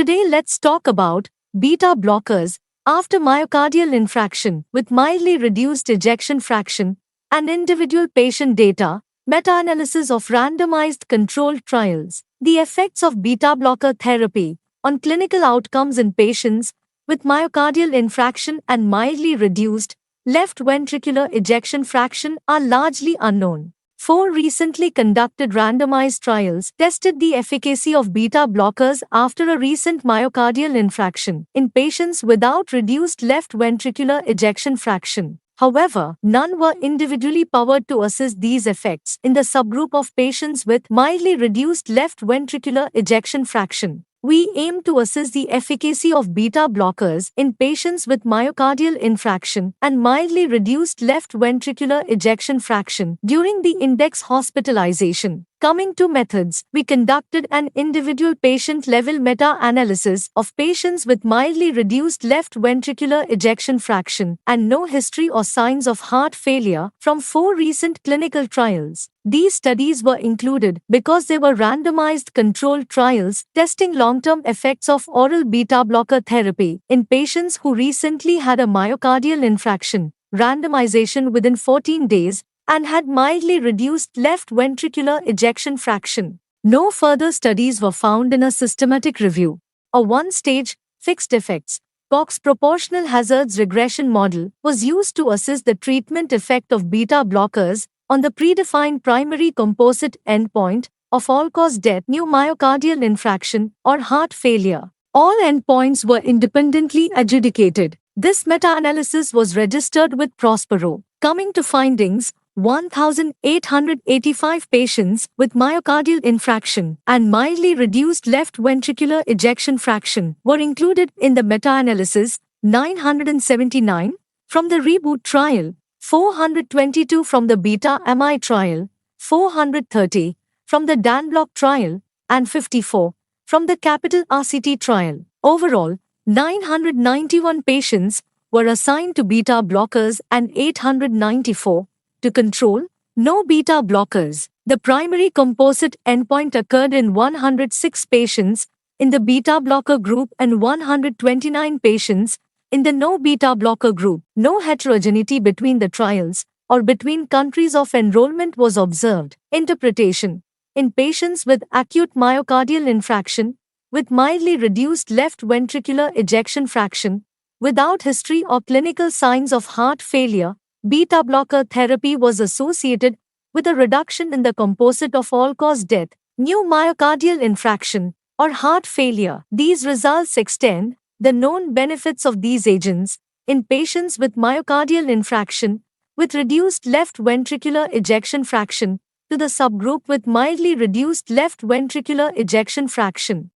Today let's talk about beta blockers after myocardial infarction with mildly reduced ejection fraction and individual patient data, meta-analysis of randomized controlled trials. The effects of beta blocker therapy on clinical outcomes in patients with myocardial infarction and mildly reduced left ventricular ejection fraction are largely unknown. 4 recently conducted randomized trials tested the efficacy of beta blockers after a recent myocardial infarction in patients without reduced left ventricular ejection fraction. However, none were individually powered to assess these effects in the subgroup of patients with mildly reduced left ventricular ejection fraction. We aim to assess the efficacy of beta blockers in patients with myocardial infarction and mildly reduced left ventricular ejection fraction during the index hospitalization. Coming to methods, we conducted an individual patient-level meta-analysis of patients with mildly reduced left ventricular ejection fraction and no history or signs of heart failure from 4 recent clinical trials. These studies were included because they were randomized controlled trials testing long-term effects of oral beta blocker therapy in patients who recently had a myocardial infarction, randomization within 14 days, and had mildly reduced left ventricular ejection fraction. No further studies were found in a systematic review. A one-stage, fixed effects, Cox proportional hazards regression model was used to assess the treatment effect of beta blockers on the predefined primary composite endpoint of all-cause death, new myocardial infarction, or heart failure. All endpoints were independently adjudicated. This meta-analysis was registered with Prospero. Coming to findings, 1,885 patients with myocardial infarction and mildly reduced left ventricular ejection fraction were included in the meta-analysis, 979 from the Reboot trial, 422 from the Beta-AMI trial, 430 from the DanBlock trial, and 54 from the Capital RCT trial. Overall, 991 patients were assigned to beta blockers and 894 to control, no beta blockers. The primary composite endpoint occurred in 106 patients in the beta blocker group and 129 patients in the no beta blocker group. No heterogeneity between the trials or between countries of enrollment was observed. Interpretation: in patients with acute myocardial infarction, with mildly reduced left ventricular ejection fraction, without history or clinical signs of heart failure, beta blocker therapy was associated with a reduction in the composite of all-cause death, new myocardial infarction, or heart failure. These results extend the known benefits of these agents in patients with myocardial infarction with reduced left ventricular ejection fraction to the subgroup with mildly reduced left ventricular ejection fraction.